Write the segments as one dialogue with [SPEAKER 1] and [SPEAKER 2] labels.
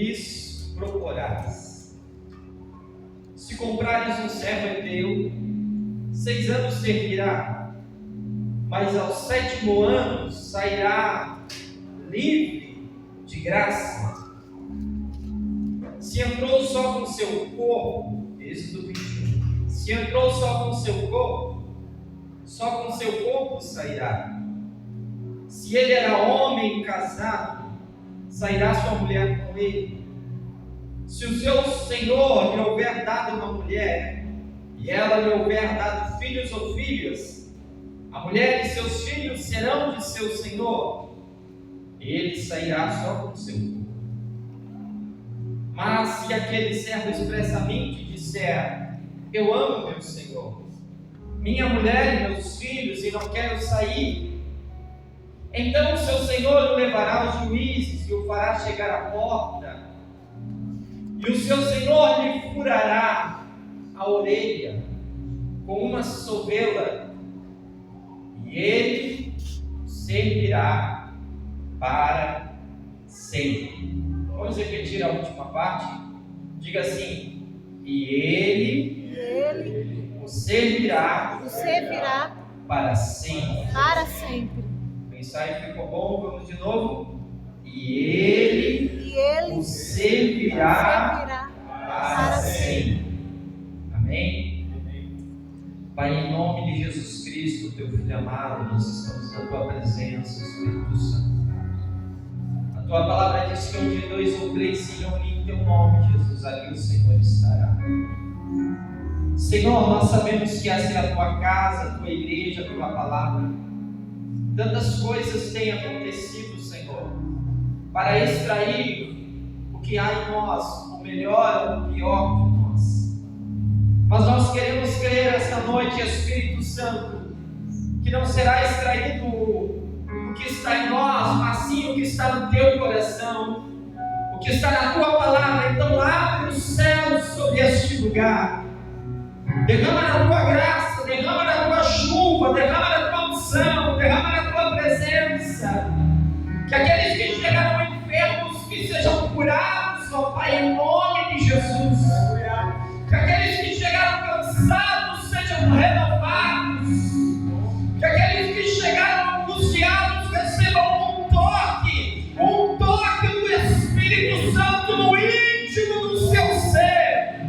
[SPEAKER 1] lhes proporás. Se comprares um servo heteu, 6 anos servirá, mas ao 7º ano sairá livre de graça. Se entrou só com seu corpo, Êxodo 21, se entrou só com seu corpo sairá. Se ele era homem casado, sairá sua mulher com ele. Se o seu senhor lhe houver dado uma mulher, e ela lhe houver dado filhos ou filhas, a mulher e seus filhos serão de seu senhor, ele sairá só com seu corpo. Mas se aquele servo expressamente disser: eu amo meu senhor, minha mulher e meus filhos, e não quero sair, então o seu senhor o levará aos juízes e o fará chegar à porta, e o seu senhor lhe furará a orelha com uma sovela, e ele servirá para sempre. Vamos repetir a última parte? Diga assim: e ele o servirá para sempre.
[SPEAKER 2] Para sempre.
[SPEAKER 1] O ensaio ficou bom, vamos de novo. E ele o servirá para sempre. Amém? Pai, em nome de Jesus Cristo, teu Filho amado, nós estamos na tua presença, Espírito Santo. A tua palavra diz que onde 2 ou 3 se reunirem em teu nome, Jesus, ali o Senhor estará. Senhor, nós sabemos que essa é a tua casa, a tua igreja, a tua palavra. Tantas coisas têm acontecido, Senhor, para extrair o que há em nós, o melhor ou o pior de nós. Mas nós queremos crer esta noite, Espírito Santo, que não será extraído o que está em nós, mas sim o que está no teu coração, o que está na tua palavra. Então abre os céus sobre este lugar, derrama na tua graça, derrama na tua chuva, derrama na tua unção, derrama na tua presença, que aqueles que chegaram enfermos que sejam curados, ó Pai, em nome de Jesus, que aqueles que chegaram cansados sejam renovados, que aqueles que chegaram angustiados recebam um toque do Espírito Santo no íntimo do seu ser.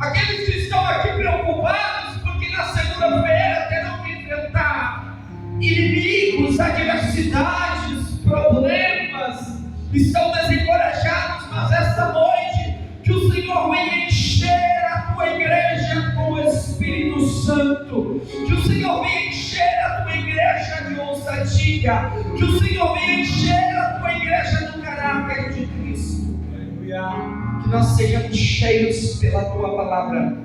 [SPEAKER 1] Aqueles que estão aqui preocupados porque na segunda-feira terão que enfrentar inimigos, adversidades, problemas, estão desencorajados, mas esta noite que o Senhor venha encher a tua igreja com o Espírito Santo, que o Senhor venha encher a tua igreja de ousadia, que o Senhor venha encher a tua igreja do caráter de Cristo. Que nós sejamos cheios pela tua palavra.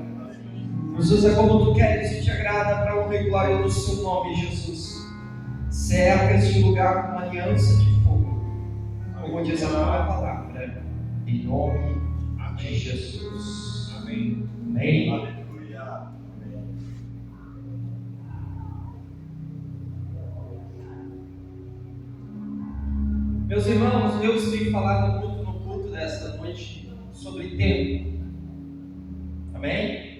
[SPEAKER 1] Nos usa como tu queres e te agrada, para a honra e glória do seu nome, Jesus. Cerca este lugar com uma aliança de fogo, como diz a tua palavra, em nome de Jesus. Amém. Amém. Aleluia. Meus irmãos, Deus tem falado muito no culto desta noite sobre tempo. Amém?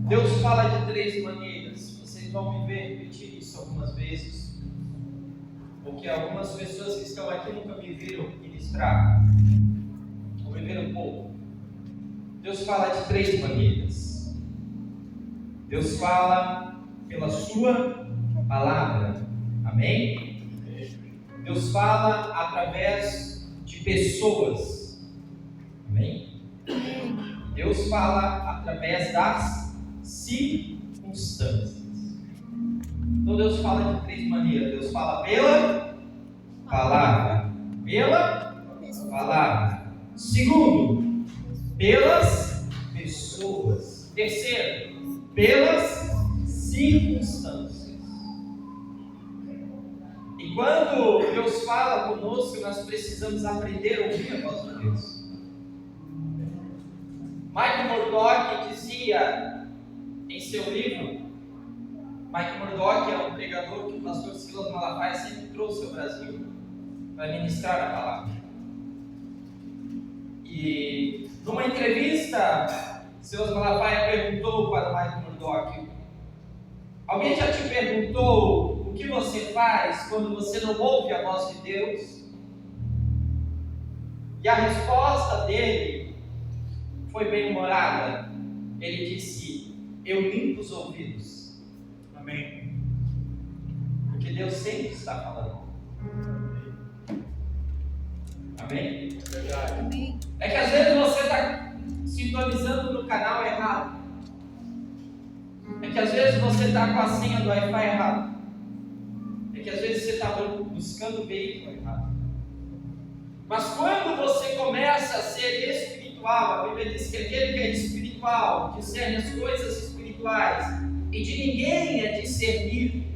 [SPEAKER 1] Deus fala de 3 maneiras. Vocês vão me ver repetir isso algumas vezes, porque algumas pessoas que estão aqui nunca me viram ministrar, ou me viram pouco. Deus fala de 3 maneiras. Deus fala pela sua palavra. Amém? Deus fala através de pessoas. Amém? Deus fala através das circunstâncias. Então Deus fala de 3 maneiras. Deus fala pela palavra. Pela palavra. Segundo, pelas pessoas. Terceiro, pelas circunstâncias. E quando Deus fala conosco, nós precisamos aprender a ouvir a voz de Deus. Michael Murdock dizia em seu livro, Michael Murdock é um pregador que o pastor Silas Malafaia sempre trouxe ao Brasil. para ministrar a palavra. E numa entrevista, Silas Malafaia perguntou para o Mike Murdock: alguém já te perguntou o que você faz quando você não ouve a voz de Deus? E a resposta dele foi bem humorada. Ele disse: eu limpo os ouvidos.
[SPEAKER 2] Amém.
[SPEAKER 1] Porque Deus sempre está falando. Amém?
[SPEAKER 2] Verdade.
[SPEAKER 1] É que às vezes você está sintonizando no canal errado. É que às vezes você está com a senha do Wi-Fi errado. É que às vezes você está buscando o veículo errado. Mas quando você começa a ser espiritual, a Bíblia diz que aquele que é espiritual discerne as coisas espirituais, e de ninguém é discernido.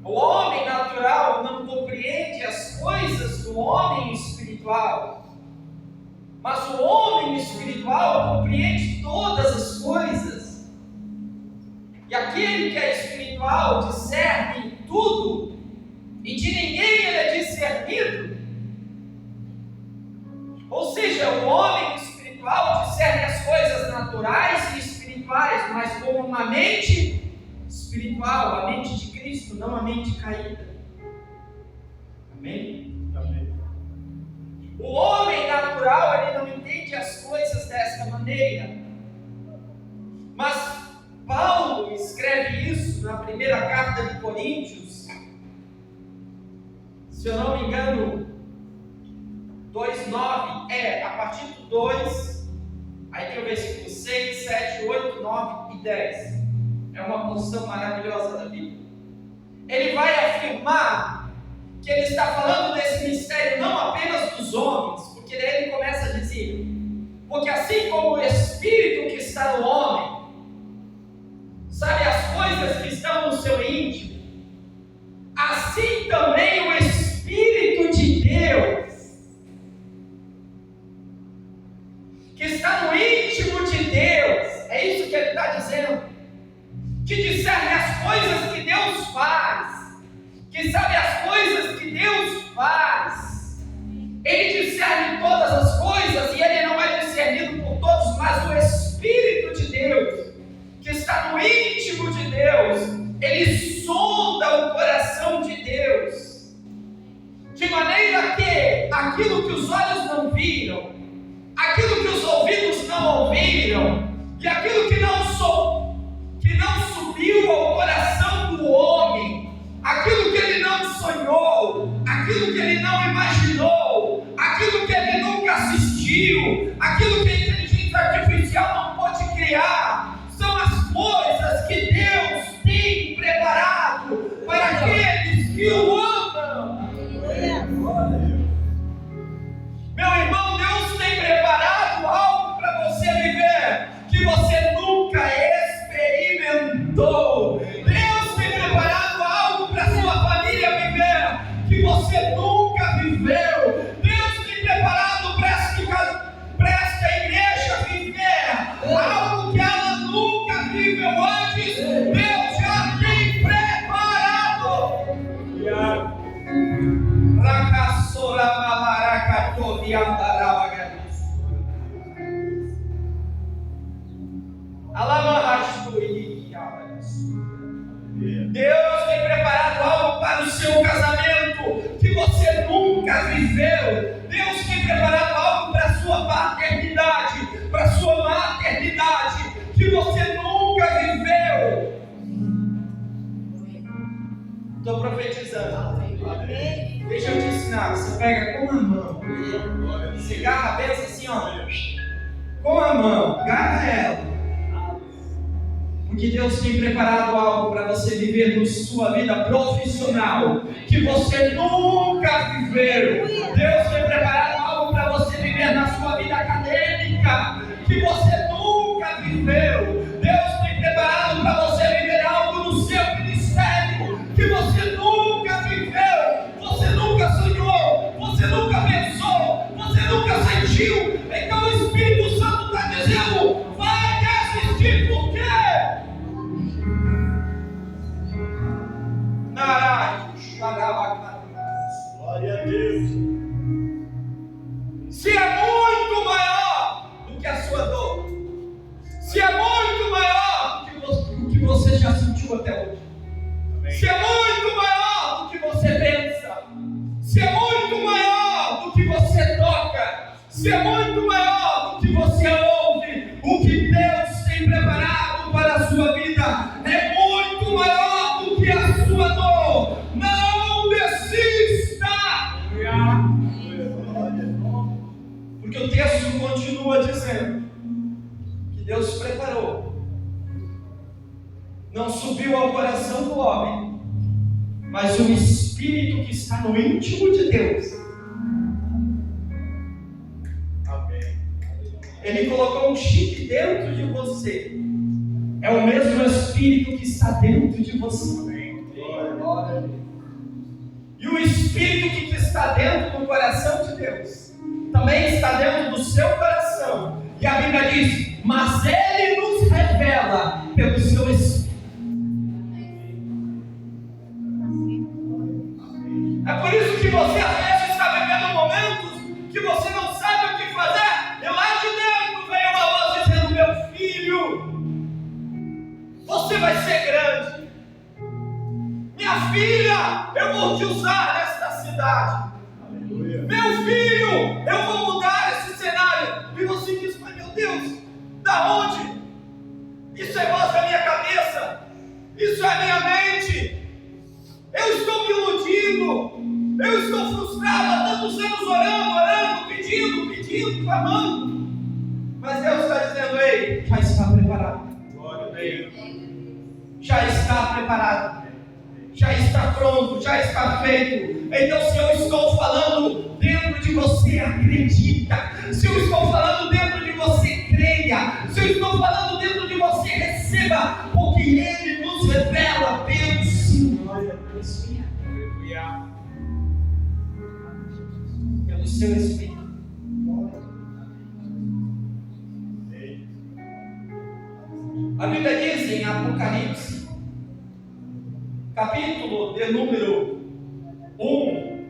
[SPEAKER 1] O homem natural não compreende as coisas do homem espiritual, mas o homem espiritual compreende todas as coisas. E aquele que é espiritual discerne tudo, e de ninguém ele é discernido. Ou seja, o homem espiritual discerne as coisas naturais e espirituais, mas com uma mente espiritual, a mente de Cristo, não a mente caída. Amém?
[SPEAKER 2] Amém.
[SPEAKER 1] O homem natural, ele não entende as coisas desta maneira. Mas Paulo escreve isso na primeira carta de Coríntios, se eu não me engano, 2:9, a partir do 2, aí tem o versículo 6, 7, 8, 9 e 10. É uma porção maravilhosa da Bíblia. Ele vai afirmar que ele está falando desse mistério não apenas dos homens, porque daí ele começa a dizer: porque assim como o Espírito que está no homem sabe as coisas que estão no seu íntimo, assim também o Espírito de Deus, que está no íntimo de Deus, é isso que ele está dizendo, que discerne as coisas que Deus faz, que sabe as coisas que Deus faz. Ele discerne todas as coisas, e ele não é discernido por todos, mas o Espírito de Deus, que está no íntimo de Deus, ele sonda o coração de Deus, de maneira que aquilo que os olhos não viram, aquilo que os ouvidos não ouviram, e aquilo que não subiu ao coração do homem, aquilo que ele não sonhou, aquilo que ele não imaginou, aquilo que ele nunca assistiu, aquilo que a inteligência artificial não pode criar, são as coisas que Deus tem preparado para aqueles que o amam. Meu irmão, Deus tem preparado algo para você viver que você nunca experimentou. Deus tem preparado algo para sua família viver que você nunca viveu. Deus tem preparado para esta igreja viver algo que ela nunca viveu antes. Deus já tem preparado. Deus tem preparado algo para o seu casamento que você nunca viveu. Deus tem preparado algo para a sua paternidade, para a sua maternidade, que você nunca viveu. Estou profetizando. Deixa eu te ensinar. Você pega com a mão, você agarra a peça assim, ó, com a mão, agarra ela. Porque Deus tem preparado algo para você viver na sua vida profissional que você nunca viveu. Deus tem preparado algo para você viver na sua vida acadêmica que você nunca viveu. Deus tem preparado para você viver algo no seu ministério que você nunca viveu. Você nunca sonhou, você nunca pensou, você nunca sentiu. Então o Espírito Santo está dizendo: vai assistir, por quê? Se é muito maior do que a sua dor, se é muito maior do que você já sentiu até hoje, se é muito maior do que você pensa, se é muito maior do que você toca, se é muito maior do que você ouve, o que Deus tem preparado para a sua vida é muito maior do que a sua dor. Não desista! Porque o texto continua dizendo que Deus preparou, não subiu ao coração do homem, mas o Espírito que está no íntimo de Deus.
[SPEAKER 2] Amém.
[SPEAKER 1] Ele colocou um chip dentro de você. É o mesmo Espírito que está dentro de você.
[SPEAKER 2] Amém.
[SPEAKER 1] E o Espírito que está dentro do coração de Deus também está dentro do seu coração. E a Bíblia diz: mas Ele nos revela pelo seu Espírito. É por isso que você às vezes está vivendo momentos que você não sabe o que fazer. E lá de dentro veio uma voz dizendo: meu filho, você vai ser grande. Minha filha, eu vou te usar nesta cidade.
[SPEAKER 2] Aleluia.
[SPEAKER 1] Meu filho, eu vou mudar esse cenário. E você diz: mas meu Deus, da onde? Isso é voz da minha cabeça. Isso é a minha mente. Eu estou me iludindo. Eu estou frustrado há tantos anos orando, pedindo, clamando. Mas Deus está dizendo: ei, já está preparado.
[SPEAKER 2] Glória a Deus.
[SPEAKER 1] Já está preparado. Já está pronto, já está feito. Então, se eu estou falando dentro de você, acredita. Se eu estou falando dentro de você, creia. Se eu estou falando dentro de você, receba. Porque Ele nos revela pelo Senhor.
[SPEAKER 2] Aleluia.
[SPEAKER 1] Pelo seu Espírito. A Bíblia diz em Apocalipse, capítulo de número 1,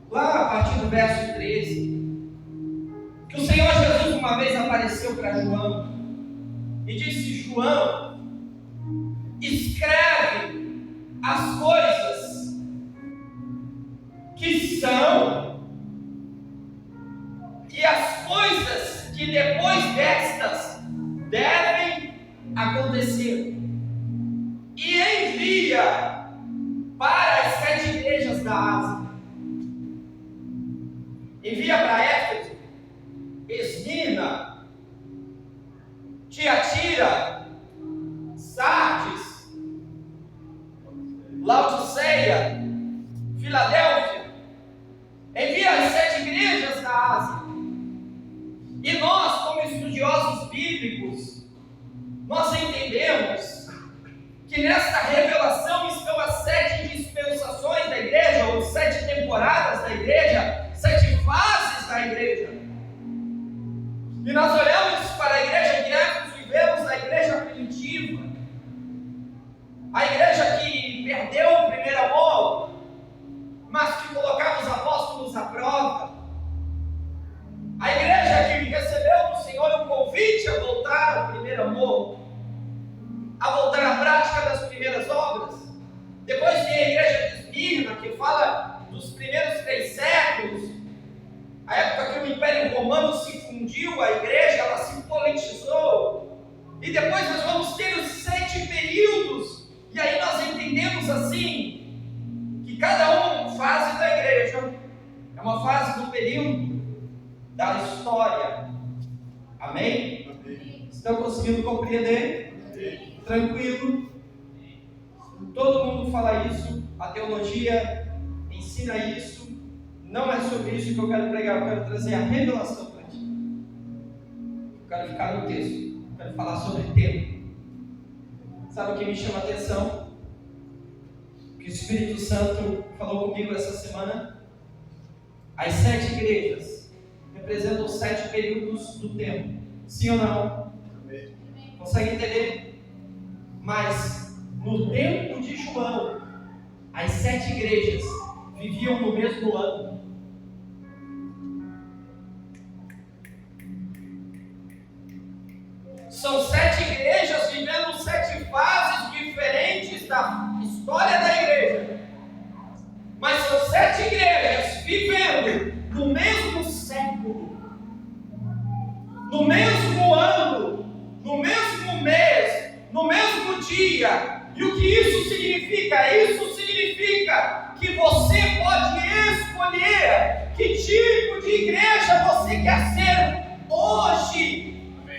[SPEAKER 1] lá a partir do verso 13, que o Senhor Jesus uma vez apareceu para João e disse: João, escreve as coisas que são e as coisas que depois destas devem acontecer, e envia para as 7 igrejas da Ásia. Envia para Éfeso, Esmirna, Tiatira, Sardes, Laodiceia, Filadélfia. Envia as 7 igrejas da Ásia. E nós, como estudiosos bíblicos, nós entendemos que nesta revelação estão as 7 dispensações da igreja, ou 7 temporadas da igreja, 7 fases da igreja. E nós olhamos para a igreja de Éfeso e vemos a igreja primitiva, a igreja que perdeu o primeiro amor, mas que colocava os apóstolos à prova, a igreja que recebeu do Senhor um convite a voltar ao primeiro amor, a voltar à prática das primeiras obras. Depois tem a igreja de Esmirna, que fala dos primeiros 3 séculos, a época que o Império Romano se fundiu, a igreja ela se politizou. E depois nós vamos ter os 7 períodos, e aí nós entendemos assim, que cada fase da igreja é uma fase do período da história. Amém?
[SPEAKER 2] Amém.
[SPEAKER 1] Estão conseguindo compreender?
[SPEAKER 2] Amém.
[SPEAKER 1] Tranquilo? Todo mundo fala isso, a teologia ensina isso. Não é sobre isso que eu quero pregar, eu quero trazer a revelação para ti. Eu quero ficar no texto, eu quero falar sobre tempo. Sabe o que me chama a atenção? Que o Espírito Santo falou comigo essa semana. As 7 igrejas representam os 7 períodos do tempo. Sim ou não?
[SPEAKER 2] Amém.
[SPEAKER 1] Consegue entender? Mas no tempo de João, as 7 igrejas viviam no mesmo ano. São 7 igrejas vivendo 7 fases diferentes da história da igreja. Mas são 7 igrejas vivendo no mesmo século, no mesmo ano, no mesmo mês, no mesmo dia. E o que isso significa? Isso significa que você pode escolher que tipo de igreja você quer ser hoje.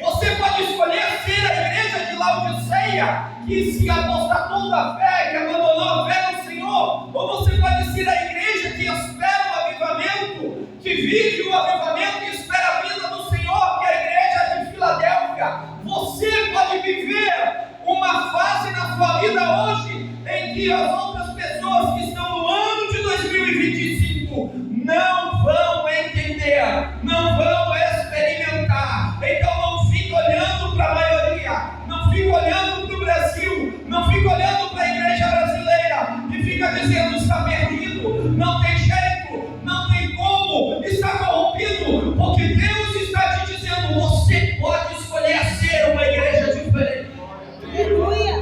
[SPEAKER 1] Você pode escolher ser a igreja de Laodiceia, que se apostatou da fé, que abandonou a fé no Senhor, ou você pode ser a igreja que espera o avivamento, que vive o avivamento e espera a vinda do Senhor, que é a igreja de Filadélfia. Você pode viver uma fase na sua vida hoje em que as outras pessoas que estão no ano de 2025 não vão entender, não vão experimentar. Então não fique olhando para a maioria, não fique olhando para o Brasil, não fique olhando para a igreja brasileira e fica dizendo: está perdido, não tem jeito, não tem como, está corrompido, porque Deus está te dizendo: você pode escolher ser uma igreja diferente.
[SPEAKER 3] Aleluia!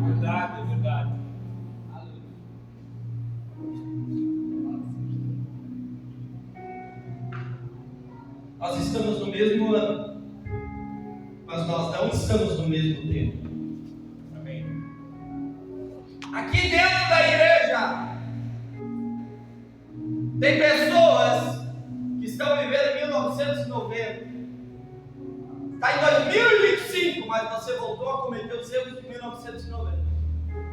[SPEAKER 2] Verdade, verdade.
[SPEAKER 1] Nós estamos no mesmo ano, mas nós não estamos no mesmo tempo.
[SPEAKER 2] Amém.
[SPEAKER 1] Aqui dentro da igreja tem pessoas que estão vivendo em 1990. Está em 2025, mas você voltou a cometer os erros de 1990.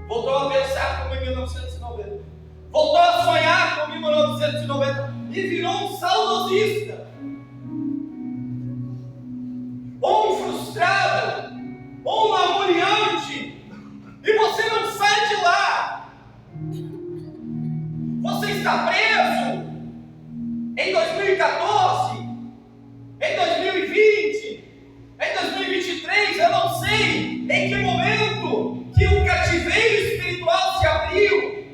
[SPEAKER 1] Voltou a pensar como em 1990. Voltou a sonhar como em 1990 e virou um saudosista. Ou um frustrado, ou um lamuriante, e você não sai de lá. Você está preso em 2014, em 2020, em 2023, eu não sei em que momento que o cativeiro espiritual se abriu,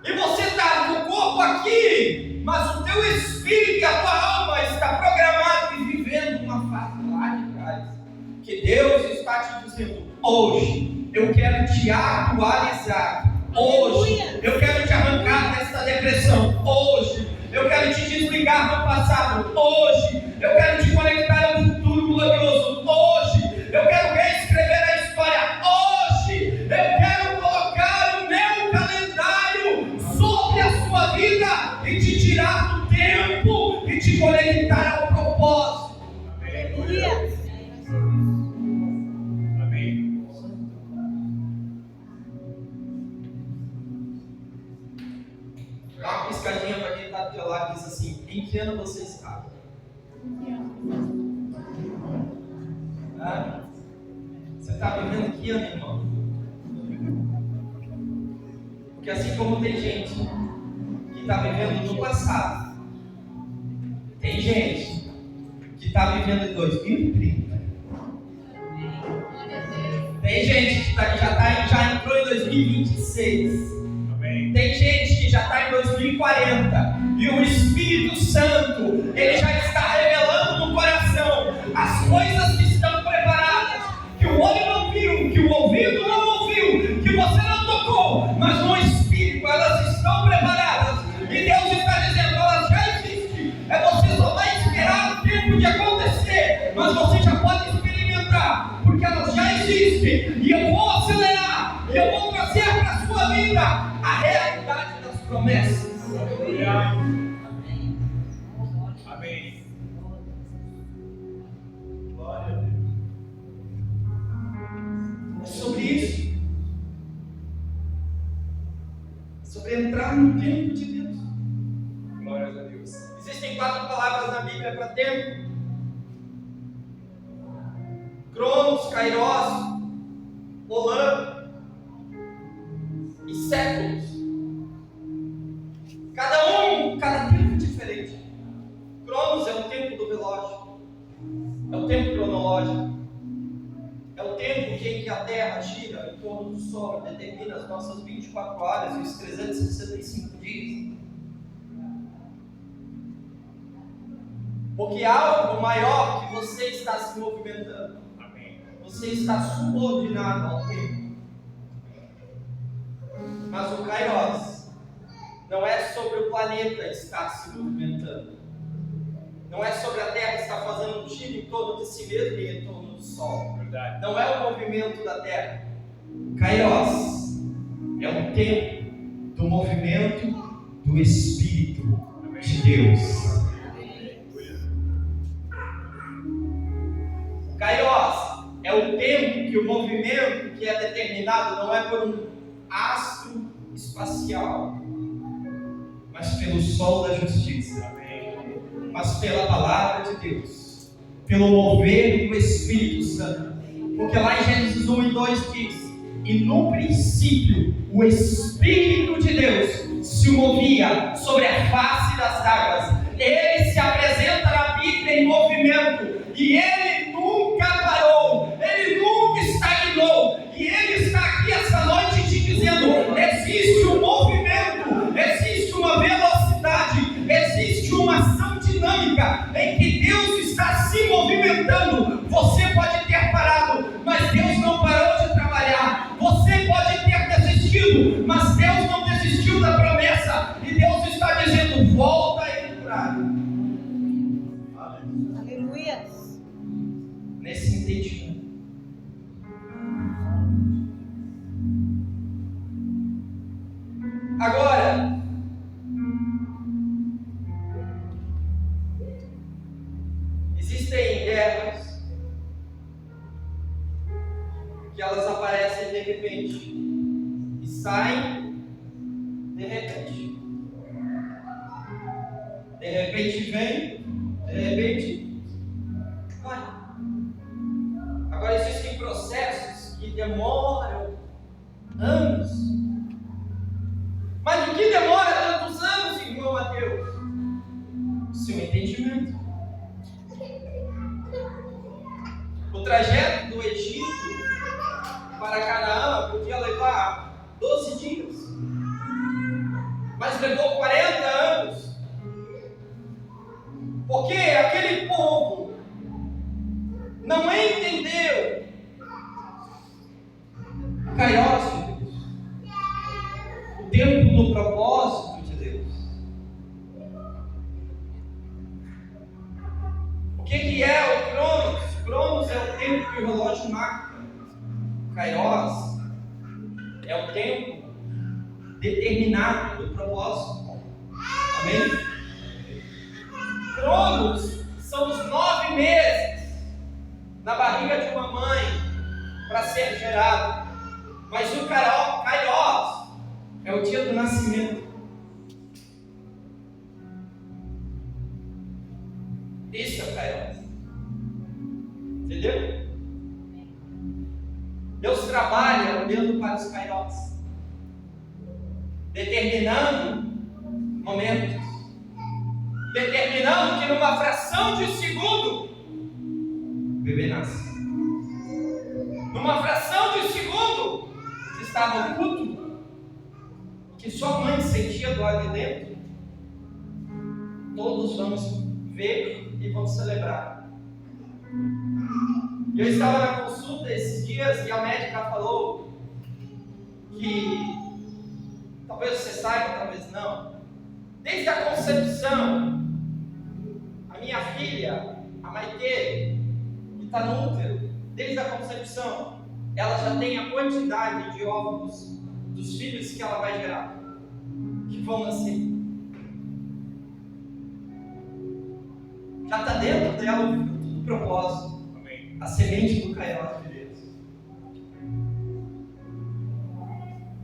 [SPEAKER 1] e você está com o corpo aqui, mas o teu espírito e a tua alma está programado e vivendo uma fase lá de trás, que Deus está te dizendo: hoje eu quero te atualizar, hoje eu quero te arrancar dessa depressão, hoje eu quero te desligar do passado, hoje eu quero te conectar a um futuro glorioso, hoje eu quero reescrever a história, hoje eu quero colocar o meu calendário sobre a sua vida e te tirar do tempo e te conectar ao propósito.
[SPEAKER 3] Aleluia!
[SPEAKER 2] Amém.
[SPEAKER 1] Dá uma piscadinha para quem está do teu lado e diz assim: em que ano você está? Você está vivendo que ano, irmão? Porque assim como tem gente que está vivendo no passado, tem gente que está vivendo em 2030. Tem gente que já entrou em 2026.
[SPEAKER 2] Amém.
[SPEAKER 1] Tem gente que já está em 2040 e o Espírito Santo, ele já está revelando no coração as coisas que estão preparadas, que o olho não viu, que o ouvido não ouviu, que você não tocou, mas no Espírito elas estão preparadas. E Deus está dizendo: elas já existem, você só vai esperar o tempo de acontecer, mas você já pode experimentar, porque elas já existem, e eu vou acelerar, e eu vou trazer para a sua vida a realidade das promessas.
[SPEAKER 2] Aleluia. Amém. Glória a Deus.
[SPEAKER 1] É sobre isso. É sobre entrar no tempo de Deus.
[SPEAKER 2] Glórias a Deus.
[SPEAKER 1] Existem 4 palavras na Bíblia para tempo: Cronos, Kairos, Olam e séculos. Cada tempo é diferente. Cronos é o tempo do relógio, é o tempo cronológico, é o tempo em que a Terra gira em torno do Sol, Senhor determina as nossas 24 horas e os 365 dias. Porque há algo maior que você está se movimentando.
[SPEAKER 2] Amém.
[SPEAKER 1] Você está subordinado ao tempo. Mas o Kairos não é sobre o planeta estar se movimentando. Não é sobre a Terra estar fazendo um giro em torno de si mesmo e em torno do Sol.
[SPEAKER 2] Verdade.
[SPEAKER 1] Não é o movimento da Terra. O Kairos é um tempo do movimento do Espírito de Deus. O Kairos é o tempo que o movimento que é determinado não é por um astro espacial, mas pelo sol da justiça.
[SPEAKER 2] Amém.
[SPEAKER 1] Mas pela palavra de Deus, pelo mover do Espírito Santo. Porque lá em Gênesis 1 e 2 diz: e no princípio o Espírito de Deus se movia sobre a face das águas. Ele se apresenta na Bíblia em movimento, e ele nunca parou, ele nunca estagnou. E ele está aqui essa noite te dizendo: existe um movimento, existe uma velocidade, existe uma ação dinâmica em que Deus está se movimentando. Você pode ter parado, mas Deus não parou de trabalhar. Você pode ter desistido, mas Deus não desistiu da promessa. E Deus está dizendo: volta a entrar.
[SPEAKER 3] Aleluia.
[SPEAKER 1] Nesse entendimento. Agora, existem guerras que elas aparecem de repente e saem de repente. De repente vem, de repente vai. Agora existem processos que demoram anos. Mas o que demora tantos anos, irmão Mateus? O seu entendimento. O trajeto do Egito para Canaã podia levar 12 dias, mas levou 40 anos, porque aquele povo não entendeu o Kairos de Deus, o tempo do propósito de Deus. O que é o Cronos? Cronos é o tempo que o relógio marca. Kairos é o tempo determinado do propósito. Amém? Cronos são os 9 meses na barriga de uma mãe para ser gerado. Mas o Kairos é o dia do nascimento. Isso é o Kairos. Entendeu? Deus trabalha olhando para os Kairos, determinando momentos, determinando que numa fração de segundo o bebê nasce. Numa fração de segundo que estava oculto, que sua mãe sentia do lado de dentro, todos vamos ver e vamos celebrar. Eu estava na consulta esses dias e a médica falou que, talvez você saiba, talvez não, desde a concepção, a minha filha, a Maite, que está no útero, desde a concepção, ela já tem a quantidade de óvulos dos filhos que ela vai gerar, que vão nascer. Já está dentro dela o fruto do propósito. A semente do Kairos de Deus.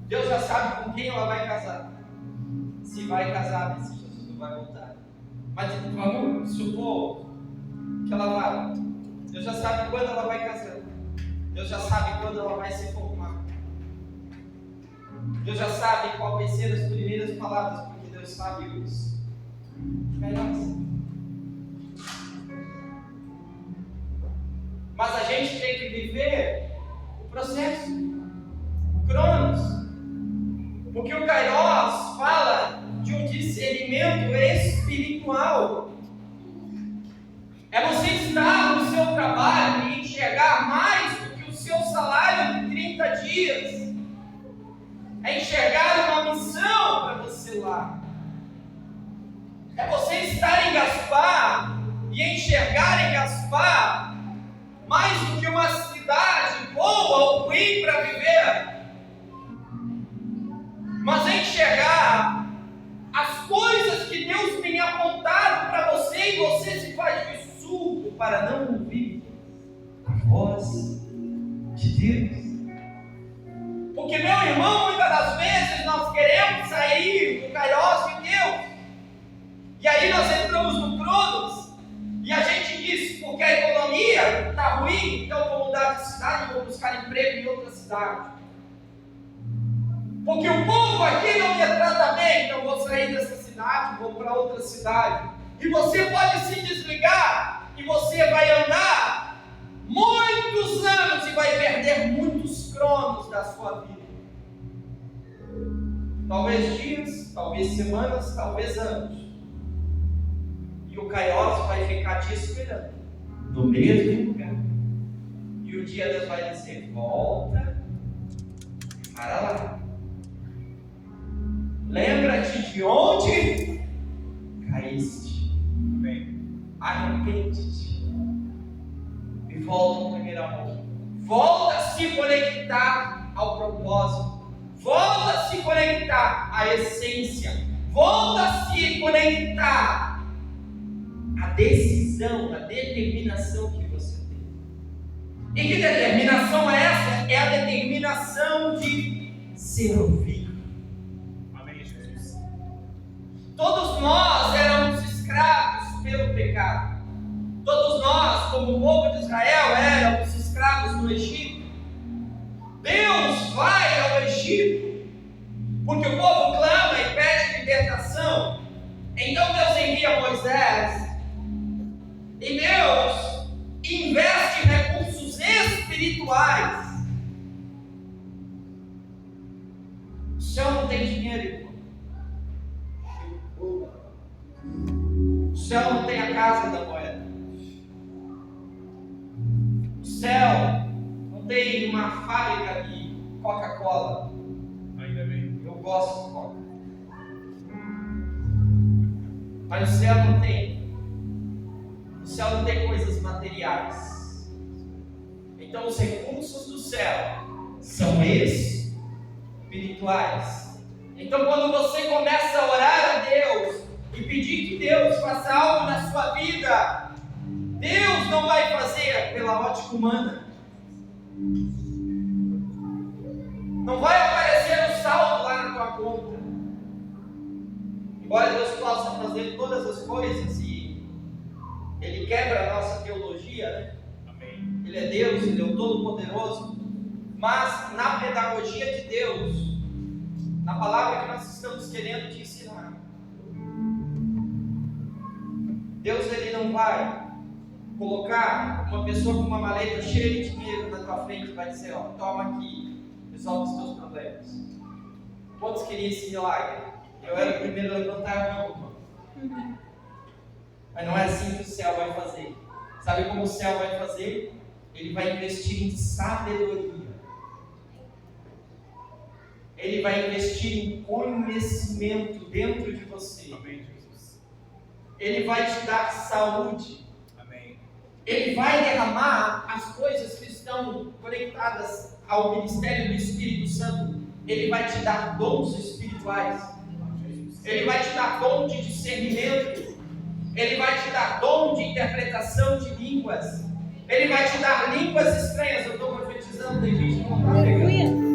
[SPEAKER 1] Deus já sabe com quem ela vai casar. Se vai casar, se Jesus não vai voltar. Mas vamos supor que ela vai. Deus já sabe quando ela vai casar. Deus já sabe quando ela vai se formar. Deus já sabe qual vai ser as primeiras palavras, porque Deus sabe isso. Kairos. Mas a gente tem que viver o processo, o Cronos. Porque o Kairos fala de um discernimento espiritual. É você estar no seu trabalho e enxergar mais do que o seu salário de 30 dias. É enxergar uma missão para você lá. É você estar em Gaspar e enxergar em Gaspar mais do que uma cidade boa ou ruim para viver. Mas é enxergar as coisas que Deus tem apontado para você e você se faz de surdo para não ouvir a voz de Deus. Porque, meu irmão, muitas das vezes nós queremos sair do Kairos de Deus. E aí nós entramos no Cronos e a gente diz, porque a economia está ruim, então eu vou mudar de cidade, vou buscar emprego em outra cidade. Porque o povo aqui não me trata bem, então eu vou sair dessa cidade, vou para outra cidade. E você pode se desligar e você vai andar muitos anos e vai perder muitos cronos da sua vida. Talvez dias, talvez semanas, talvez anos. E o Kairos vai ficar te esperando no mesmo lugar. E o dia Deus vai dizer, volta para lá. Lembra-te de onde caíste. Arrepende-te e volta ao primeiro amor. Volta a se conectar ao propósito. Volta a se conectar à essência. Volta a se conectar à decisão, à determinação que você tem. E que determinação é essa? É a determinação de servir.
[SPEAKER 2] Amém, Jesus.
[SPEAKER 1] Todos nós éramos escravos pelo pecado. Todos nós, como o povo de Israel, éramos escravos no Egito. Deus vai ao Egito, porque o povo clama e pede libertação. Então Deus envia Moisés, e Deus investe recursos espirituais. O céu não tem dinheiro, irmão. O céu não tem a casa da moeda. O céu não tem uma fábrica de Coca-Cola.
[SPEAKER 2] Ainda bem.
[SPEAKER 1] Eu gosto de Coca. Mas o céu não tem. O céu não tem coisas materiais. Então os recursos do céu são espirituais. Então quando você começa a orar a Deus e pedir que Deus faça algo na sua vida, Deus não vai fazer pela ótica humana. Não vai aparecer o saldo lá na tua conta. Embora Deus possa fazer todas as coisas e Ele quebra a nossa teologia, né?
[SPEAKER 2] Amém.
[SPEAKER 1] Ele é Deus, Ele é o Todo-Poderoso. Mas na pedagogia de Deus, na palavra que nós estamos querendo te ensinar, Deus ele não vai colocar uma pessoa com uma maleta cheia de dinheiro na tua frente e vai dizer, ó, toma aqui, resolve os teus problemas. Quantos queriam esse milagre? Eu era o primeiro a levantar a mão. Mas não é assim que o céu vai fazer. Sabe como o céu vai fazer? Ele vai investir em sabedoria. Ele vai investir em conhecimento dentro de você.
[SPEAKER 2] Amém, Jesus.
[SPEAKER 1] Ele vai te dar saúde.
[SPEAKER 2] Amém.
[SPEAKER 1] Ele vai derramar as coisas que estão conectadas ao ministério do Espírito Santo. Ele vai te dar dons espirituais. Ele vai te dar dom de discernimento. Ele vai te dar dom de interpretação de línguas. Ele vai te dar línguas estranhas. Eu estou profetizando, tem gente que não está pegando.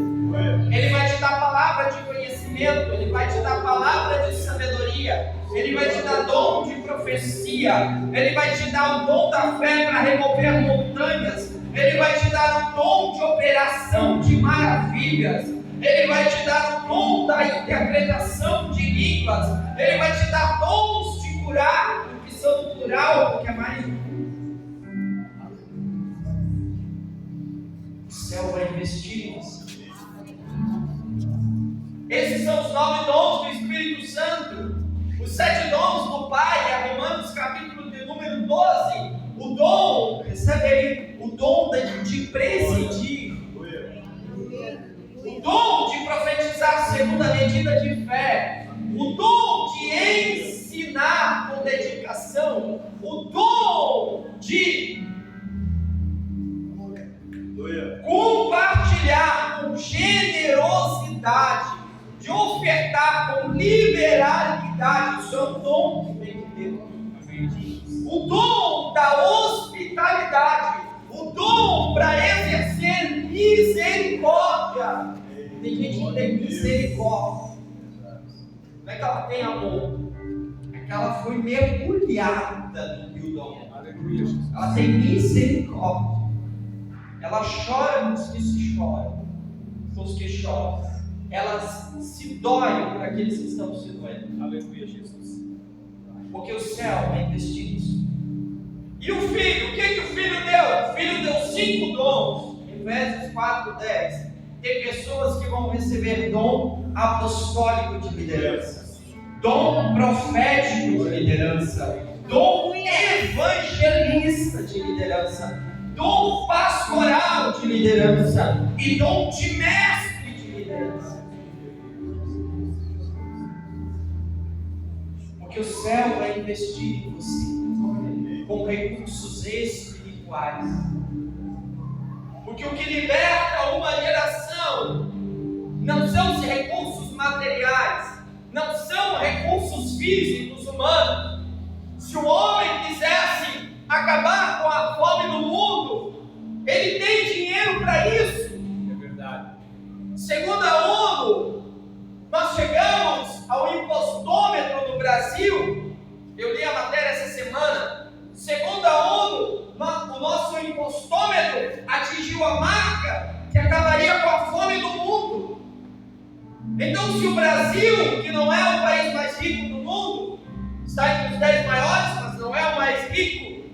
[SPEAKER 1] Ele vai te dar palavra de conhecimento. Ele vai te dar palavra de sabedoria. Ele vai te dar dom de profecia. Ele vai te dar o dom da fé para remover montanhas. Ele vai te dar o dom de operação de maravilhas. Ele vai te dar o dom da interpretação de línguas. Ele vai te dar dons de curar, que são no plural, porque é mais. O céu vai investir em você. Esses são os 9 dons do Espírito Santo. Os 7 dons do Pai, é Romanos capítulo de número 12. O dom, recebe aí, o dom de presidir. O dom de profetizar segundo a medida de fé. O dom de ensinar com dedicação. O dom de compartilhar com generosidade, de ofertar com liberalidade. Isso é um dom que vem de Deus. O dom da hospitalidade, o dom para exercer misericórdia. Tem gente que tem misericórdia. Não é que ela tem amor, é que ela foi mergulhada no rio do amor. Ela tem misericórdia. Ela chora com os que se choram, com os que choram. Ela se dói por aqueles que estão se doendo.
[SPEAKER 2] Aleluia, Jesus.
[SPEAKER 1] Porque o céu vai investir nisso. E o filho, o que o filho deu? O filho deu 5 dons. Efésios 4:10. Tem pessoas que vão receber dom apostólico de liderança, dom profético de liderança, dom evangelista de liderança, dom pastoral de liderança e dom de mestre de liderança. Porque o céu vai investir em você com recursos espirituais. Porque o que liberta uma geração não são os recursos materiais, não são recursos físicos humanos. Se o homem quisesse acabar com a fome do mundo, ele tem dinheiro para isso.
[SPEAKER 2] É verdade.
[SPEAKER 1] Segundo a ONU, nós chegamos ao impostômetro no Brasil. Eu li a matéria essa semana. Segundo a ONU, o nosso impostômetro atingiu a marca que acabaria com a fome do mundo. Então, se o Brasil, que não é o país mais rico do mundo, está entre os 10 maiores, mas não é o mais rico,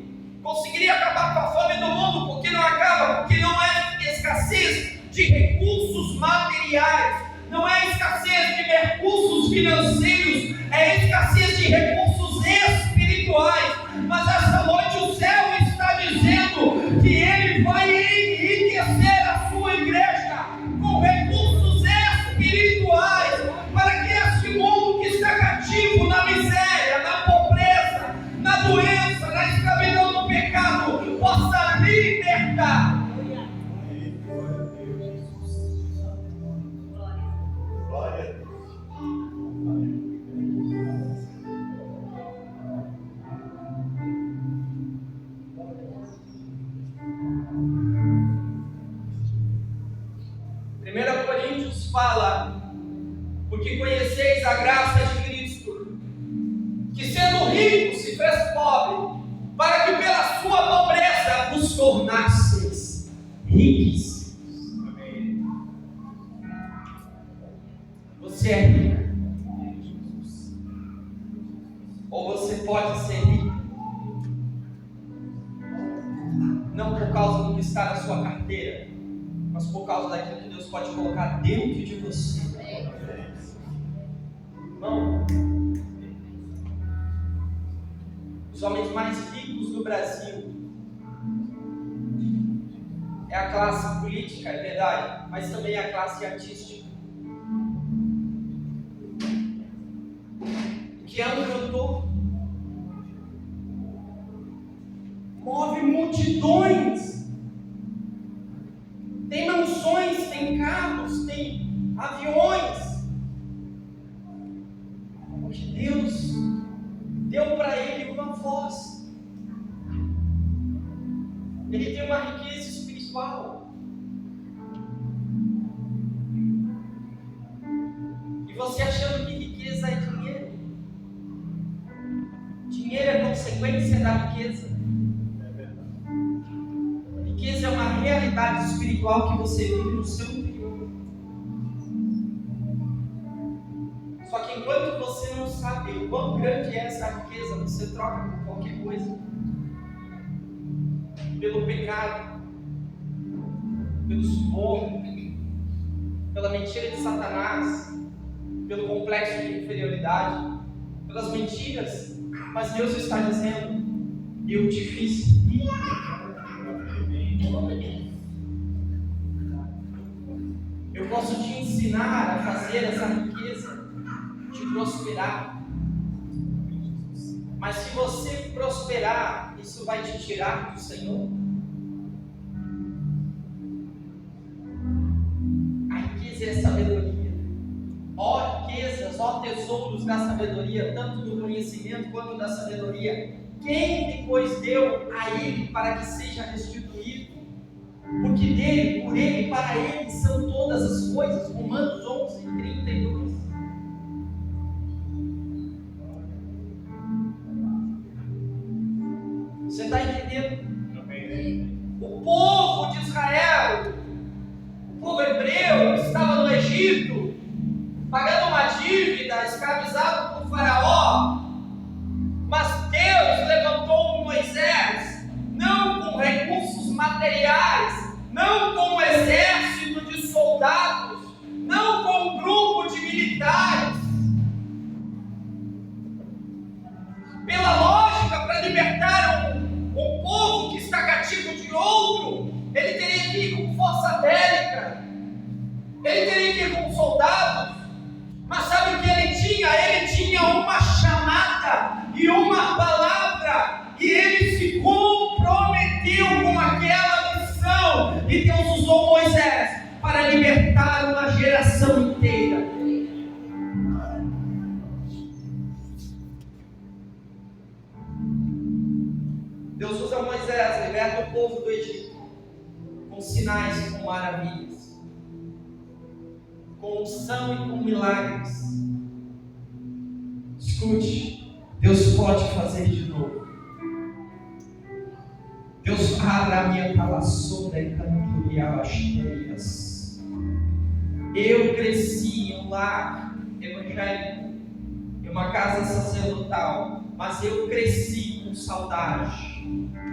[SPEAKER 1] conseguiria acabar com a fome do mundo. Por que não acaba? Porque não é escassez de recursos materiais, não é escassez de recursos financeiros, é escassez de recursos espirituais. Mas esta noite o céu está dizendo que Ele vai enriquecer a sua igreja com recursos espirituais, para que este mundo que está cativo na miséria, na pobreza, na doença, na escravidão do pecado, possa libertar. Fala, porque conheceis a graça de Cristo, que sendo rico se fez pobre, para que pela sua pobreza vos tornasseis ricos.
[SPEAKER 2] Amém.
[SPEAKER 1] Você é rico, ou você pode ser rico, não por causa do que está na sua carteira, mas por causa daquilo que Deus pode colocar dentro de você. Irmão, os homens mais ricos do Brasil é a classe política, é verdade, mas também é a classe artística. Que é um cantor, move multidões. Tem mansões, tem carros, tem aviões. Porque Deus deu para ele uma voz. Ele tem uma riqueza espiritual. E você achando que riqueza é dinheiro? Dinheiro é consequência da riqueza. Riqueza é uma realidade espiritual que você vive no seu interior. Só que enquanto você não sabe o quão grande é essa riqueza, você troca por qualquer coisa. Pelo pecado, pelo suborno, pela mentira de Satanás, pelo complexo de inferioridade, pelas mentiras, mas Deus está dizendo: eu te fiz rico. Eu posso te ensinar a fazer essa riqueza, te prosperar. Mas se você prosperar, isso vai te tirar do Senhor? A riqueza é a sabedoria. Ó riquezas, ó tesouros da sabedoria, tanto do conhecimento quanto da sabedoria. Quem depois deu a ele para que seja restituído? Porque dele, por ele, para ele são todas as coisas. Romanos 11:32. Você está entendendo? O povo de Israel, o povo hebreu, estava no Egito, pagando uma dívida, escravizado por Faraó. Mas Deus levantou Moisés, não com recursos materiais, não com um exército de soldados, não com um grupo de militares. Pela lógica, para libertar um povo que está cativo de outro, ele teria que ir com força bélica, ele teria que ir com soldados. Mas sabe o que ele tinha? Ele tinha uma chamada e uma palavra, e ele se comprometeu com aquela missão, e Deus usou Moisés para libertar uma geração inteira. Deus usa Moisés, liberta o povo do Egito com sinais e com maravilhas, com unção e com milagres. Escute, Deus pode fazer de novo. Deus fará minha palaçona e cantoria cheias. Eu cresci em um lar evangélico, em uma casa sacerdotal, mas eu cresci com saudade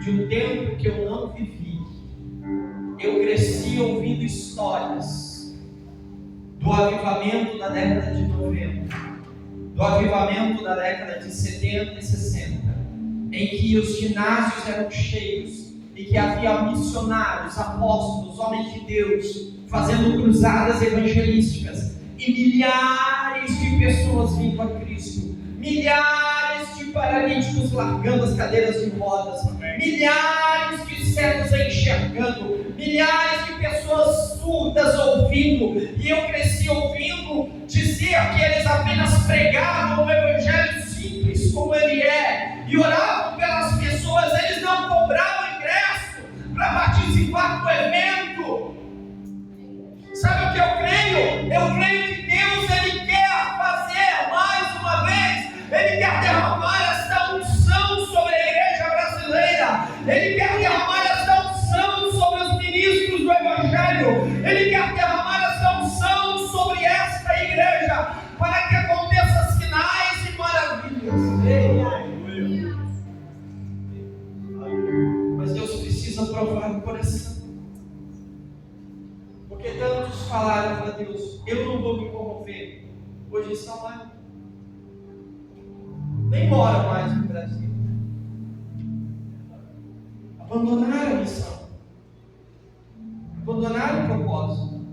[SPEAKER 1] de um tempo que eu não vivi. Eu cresci ouvindo histórias do avivamento da década de 90, do avivamento da década de 70 e 60, em que os ginásios eram cheios e que havia missionários, apóstolos, homens de Deus fazendo cruzadas evangelísticas e milhares de pessoas vindo a Cristo, milhares de paralíticos largando as cadeiras de rodas, milhares de cegos enxergando, milhares de pessoas surdas ouvindo. E eu cresci ouvindo dizer que eles apenas pregavam o evangelho simples como ele é e oravam pelas pessoas. Eles não cobravam ingresso para participar do evento. Sabe o que eu creio? Eu creio que Deus, ele quer fazer mais uma vez. Ele quer derramar essa unção sobre a igreja brasileira. Ele quer derramar essa unção sobre os ministros do evangelho. Ele quer derramar essa unção sobre esta igreja, para que aconteçam sinais e maravilhas. Mas Deus precisa provar o coração. Porque tantos falaram para Deus: eu não vou me corromper. Hoje estão lá, nem moram mais no Brasil, abandonaram a missão, abandonaram o propósito.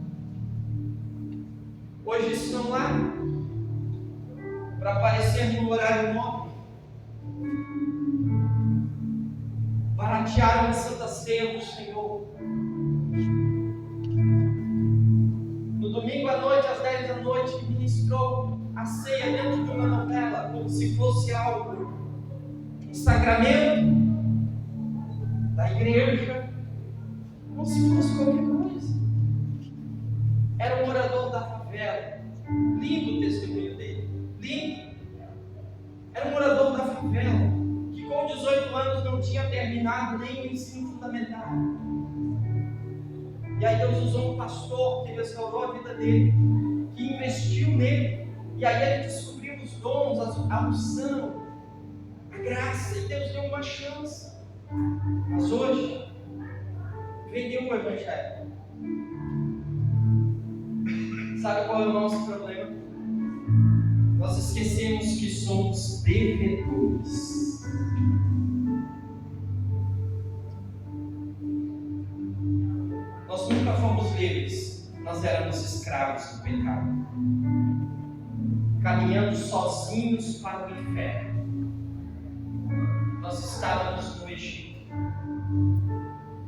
[SPEAKER 1] Hoje estão lá para aparecer no horário nobre, baratearam a Santa Ceia do Senhor. No domingo à noite, às 10 da noite, ministrou a ceia dentro de uma novela, como se fosse algo, um sacramento da igreja, como se fosse qualquer coisa. Era um morador da favela. Lindo o testemunho dele, lindo. Era um morador da favela que com 18 anos não tinha terminado nem o ensino fundamental. E aí Deus usou um pastor que restaurou a vida dele, que investiu nele. E aí ele descobriu os dons, a unção, a graça, e Deus deu uma chance. Mas hoje, vendeu o evangelho. Sabe qual é o nosso problema? nós esquecemos que somos devedores. Nós nunca fomos livres, nós éramos escravos do pecado, caminhando sozinhos para o inferno. Nós estávamos no Egito,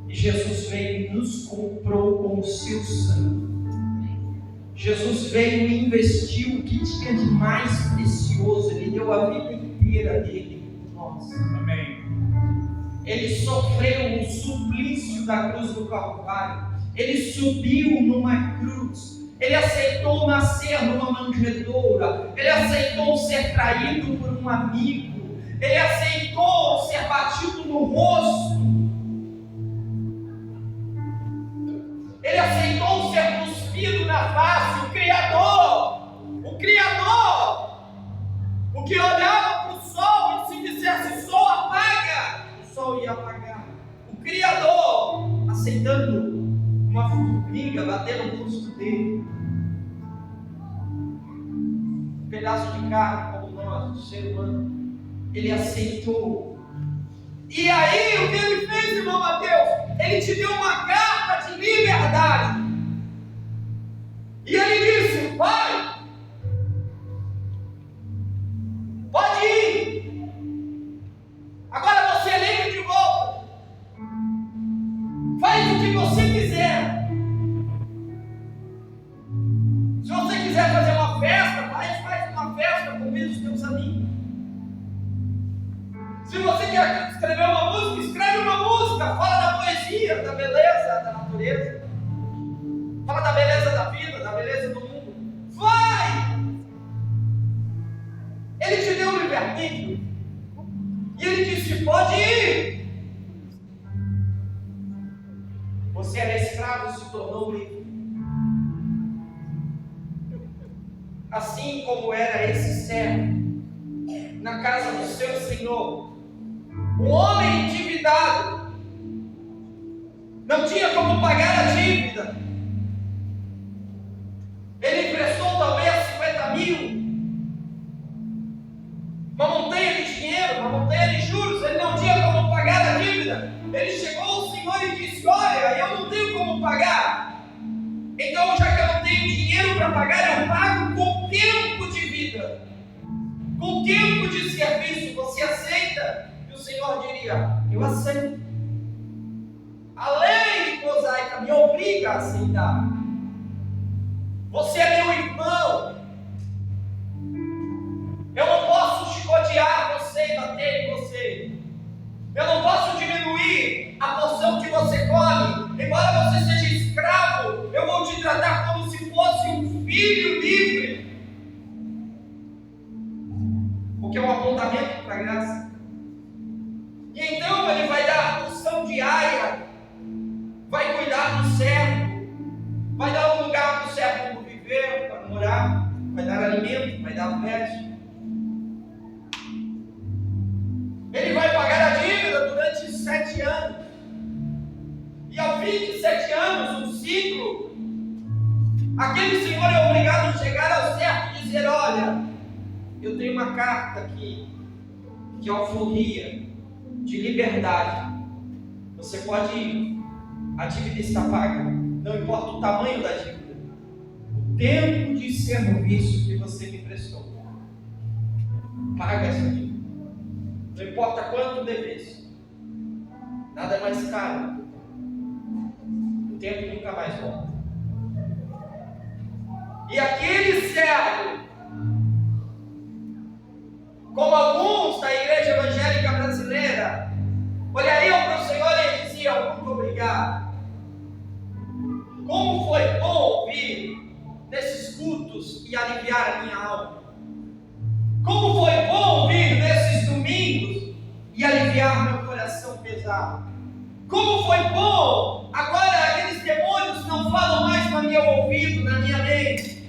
[SPEAKER 1] e Jesus veio e nos comprou com o seu sangue. Jesus veio e investiu o que tinha de mais precioso. Ele deu a vida inteira dele por nós.
[SPEAKER 2] Amém.
[SPEAKER 1] Ele sofreu o suplício da cruz do Calvário. Ele subiu numa cruz. Ele aceitou nascer numa manjedoura. Ele aceitou ser traído por um amigo. Ele aceitou ser batido no rosto. Ele aceitou ser cuspido na face. O Criador, o que olhava para o sol e se dissesse sol apaga, o sol ia apagar. O Criador aceitando uma formiga batendo no rosto dele, um pedaço de carne como nós, o ser humano, ele aceitou. E aí o que ele fez, irmão Mateus? Ele te deu uma carta de liberdade. E ele disse: vai, pode ir. Agora você é livre de volta. Faz o que você quiser. Se você quiser fazer uma festa, faz uma festa, convida os teus amigos. Se você quer escrever uma música, escreve uma música. Fala da poesia, da beleza da natureza. Fala da beleza da vida, da beleza do mundo. Vai! Ele te deu o livre-arbítrio. E ele disse: pode ir. Você era escravo e se tornou livre. Assim como era esse servo na casa do seu senhor, um homem endividado, não tinha como pagar a dívida. Ele emprestou talvez 50 mil, uma montanha de dinheiro, uma montanha de juros. Ele não tinha como pagar a dívida. Ele chegou ao Senhor e disse: olha, eu não tenho como pagar, então já que eu não tenho dinheiro para pagar, eu pago com tempo de vida, com tempo de serviço. Você aceita? E o Senhor diria: eu aceito. A lei mosaica me obriga a aceitar. Você é meu irmão. Eu não posso chicotear você e bater em você. Eu não posso diminuir a porção que você come. Embora você seja escravo, eu vou te tratar como se fosse um filho livre. Porque é um apontamento para a graça. E então ele vai dar a porção diária, vai cuidar do servo, vai dar um lugar para o servo viver, para morar, vai dar alimento, vai dar veste. Ele vai pagar a dívida durante 7 anos. E ao fim de 7 anos, um ciclo, aquele senhor é obrigado a chegar ao servo e dizer: olha, eu tenho uma carta aqui de alforria, de liberdade. Você pode ir, a dívida está paga, não importa o tamanho da dívida, o tempo de serviço que você me prestou, paga essa dívida. Não importa quanto devesse, nada é mais caro. O tempo nunca mais volta. E aquele servo, como alguns da igreja evangélica brasileira, olhariam para o Senhor e diziam: muito obrigado. Como foi bom vir nesses cultos e aliviar a minha alma. Como foi bom vir nesses domingos e aliviar meu coração pesado. Como foi bom, agora aqueles demônios não falam mais no meu ouvido, na minha mente.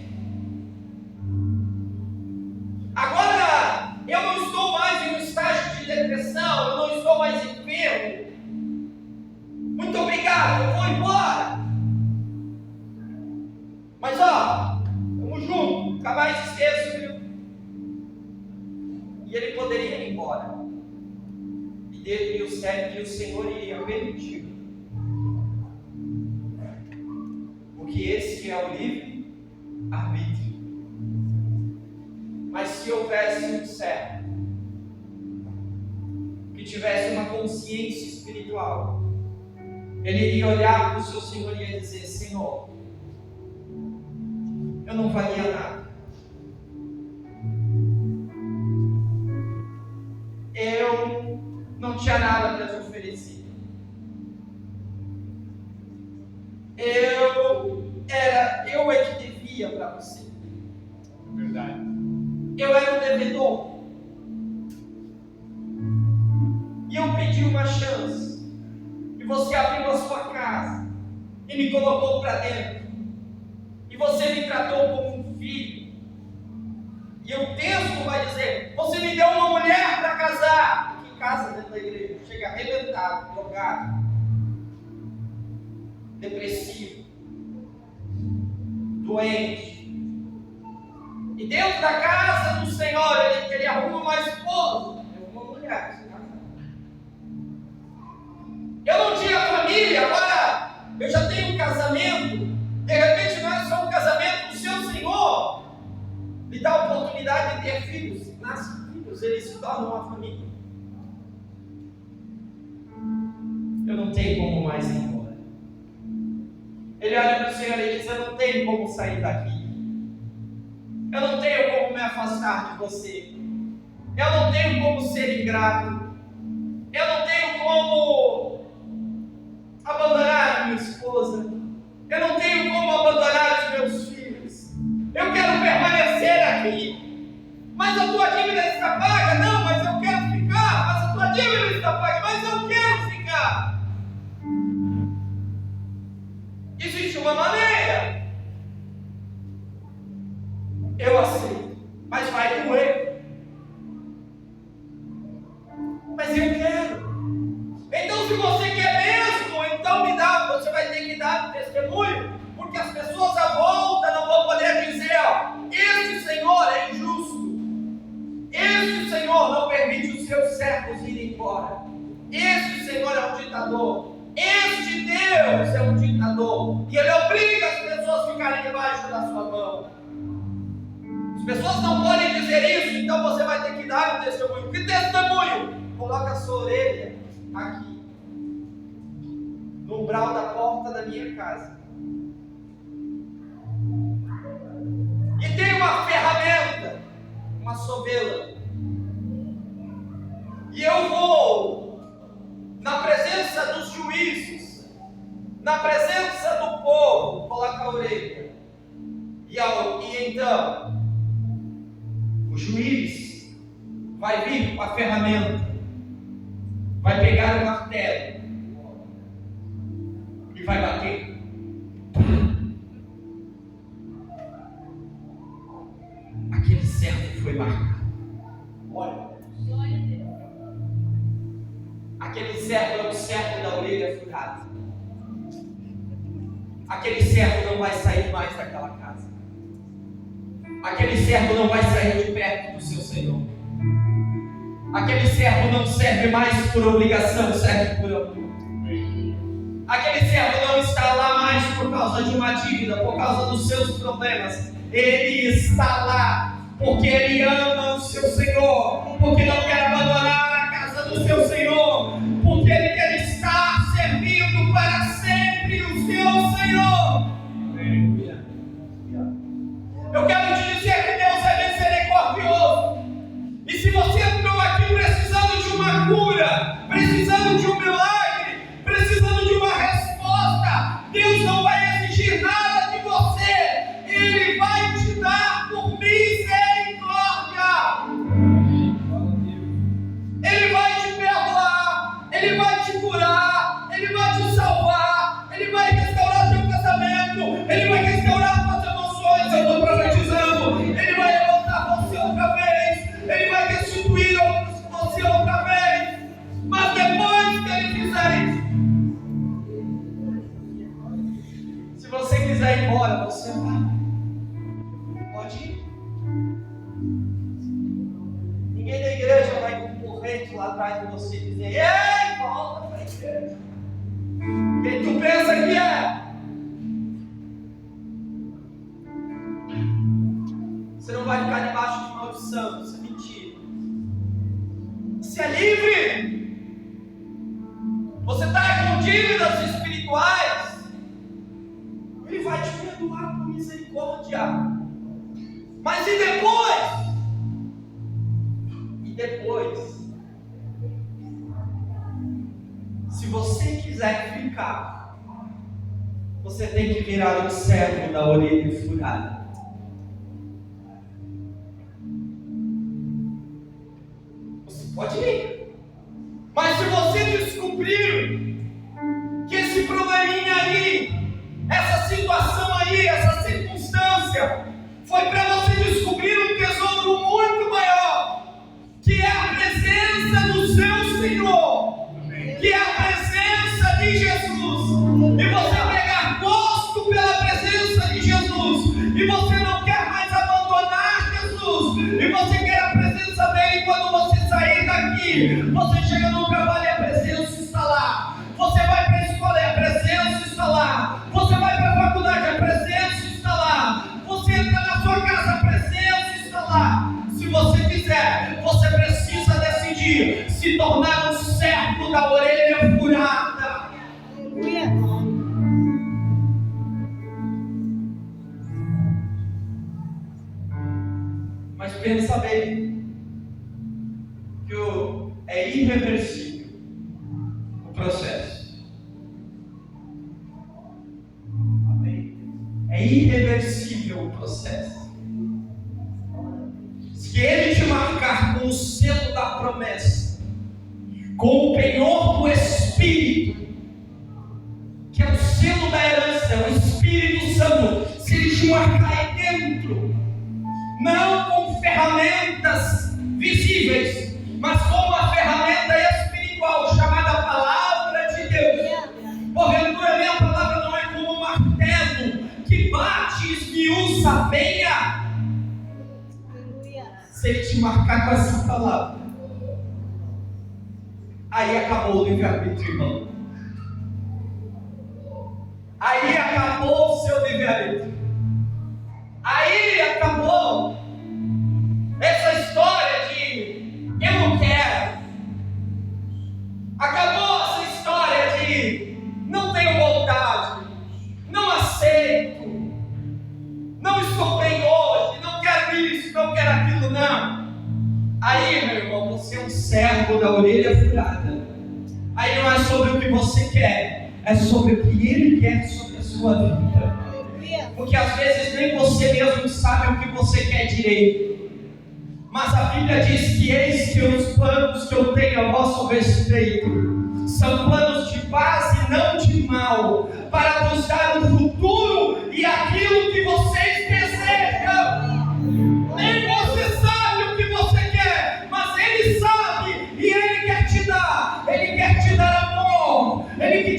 [SPEAKER 1] Agora eu não estou mais em um estágio de depressão, eu não estou mais enfermo. Muito obrigado, eu vou embora. Mas ó, vamos junto, nunca mais esqueço, viu? embora. E o Senhor iria permitir. Porque esse é o livre-arbítrio. Mas se houvesse um servo que tivesse uma consciência espiritual, ele iria olhar para o seu Senhor e ia dizer: Senhor, eu não valia nada. Eu não tinha nada para te oferecer. Eu é que devia para você.
[SPEAKER 2] Verdade.
[SPEAKER 1] Eu era um devedor. E eu pedi uma chance. E você abriu a sua casa e me colocou para dentro. E você me tratou como um filho. E o texto vai dizer: você me deu uma mulher para casar. Que casa dentro da igreja? Chega arrebentado, drogado, depressivo, doente. E dentro da casa do Senhor, ele arruma uma esposa, uma mulher. Eu não tinha família, agora eu já tenho um casamento. De repente não é só um casamento, o seu Senhor me dá a oportunidade de ter filhos. Nascem filhos, eles se tornam uma família. Eu não tenho como mais ir embora. Ele olha para o Senhor e diz: eu não tenho como sair daqui. Eu não tenho como me afastar de você. Eu não tenho como ser ingrato. Eu não tenho como abandonar a minha esposa. Eu não tenho como abandonar os meus filhos. Eu quero permanecer aqui. Mas a tua dívida está paga? Não, mas eu quero ficar. Mas a tua dívida está paga? Mas eu quero ficar. Existe uma maneira. Eu aceito, mas vai doer. Mas eu quero. Então, se você quer mesmo, então me dá. Você vai ter que dar testemunho, porque as pessoas à volta não vão poder dizer: ó, este Senhor é injusto. Este Senhor não permite os seus servos irem embora. Este Senhor é um ditador. Este Deus é um ditador. E Ele obriga as pessoas a ficarem debaixo da sua mão. As pessoas não podem dizer isso, então você vai ter que dar um testemunho. Que testemunho? Coloca a sua orelha aqui, no umbral da porta da minha casa. E tem uma ferramenta, uma sovela. E eu vou, na presença dos juízes, na presença do povo, coloca a orelha. E então, o juiz vai vir com a ferramenta, vai pegar o martelo e vai bater. Aquele servo foi marcado. Olha, aquele servo é o servo da orelha furada. Aquele servo não vai sair mais daquela casa. Aquele servo não vai sair de perto do seu Senhor. Aquele servo não serve mais por obrigação, serve por amor. Aquele servo não está lá mais por causa de uma dívida, por causa dos seus problemas. Ele está lá porque ele ama o seu Senhor, porque não quer abandonar a casa do seu Senhor, porque ele quer estar servindo para sempre o seu Senhor. Eu quero te dizer que Deus é misericordioso. E se você entrou aqui precisando de uma cura, precisando de um milagre, precisando de uma resposta, Deus não vai exigir nada de você. Ele vai te dar por misericórdia. Ele vai te perdoar, Ele vai te curar, Ele vai te salvar, Ele vai restaurar teu casamento, Ele vai restaurar tuas emoções. Eu estou profetizando. Ele vai levantar você outra vez, Ele vai restituir você outra vez. Mas depois que Ele fizer isso, se você quiser ir embora, você vai. Pode ir. Ninguém da igreja vai concorrer lá atrás de você e dizer: ei, volta para a igreja. Quem tu pensa que é? Você não vai ficar debaixo de maldição, isso é mentira. Você é livre. Você está com dívidas espirituais. Ele vai te perdoar com misericórdia. Mas e depois? E depois? Se você quiser ficar, você tem que virar um servo da orelha furada. Você pode ir. Mas se você descobrir que esse probleminha aí, essa situação aí, essa circunstância, foi para você descobrir um tesouro muito maior, que é a presença do seu Senhor, que é a presença de Jesus, e você pegar gosto pela presença de Jesus, e você não quer mais abandonar Jesus, e você quer a presença dele. Quando você sair daqui, você chega no trabalho e a presença está lá, você vai para a escola e a presença está lá, você vai para a faculdade, a presença está lá, você entra na sua casa, a presença está lá. Se você quiser, você precisa decidir se tornar um servo da orelha furada.
[SPEAKER 3] Aleluia.
[SPEAKER 1] Mas pensa bem, que é irreversível o processo. Amém? É irreversível o processo. Se ele te marcar com o selo da promessa, com o penhor do Espírito, que é o selo da herança, é o Espírito Santo, se ele te marcar aí dentro, não com ferramentas visíveis, mas com uma ferramenta espiritual chamada Palavra de Deus. Porventura, minha palavra não é como um martelo que bate e esmiuça a penha. Se ele te marcar com essa palavra, aí acabou o livre-arbítrio, irmão. Aí acabou o seu livre-arbítrio. Aí acabou essa história de eu não quero. Acabou essa história de não tenho vontade, não aceito, não estou bem hoje, não quero isso, não quero aquilo, não. Aí, meu irmão, você é um servo da orelha furada. Aí não é sobre o que você quer, é sobre o que Ele quer sobre a sua vida. Porque às vezes nem você mesmo sabe o que você quer direito. Mas a Bíblia diz que eis que os planos que eu tenho a vosso respeito são planos de paz e não de mal, para vos dar um futuro e aquilo que vocês desejam. Nem você sabe o que você quer, mas Ele sabe e Ele quer te dar. Ele quer te dar amor, Ele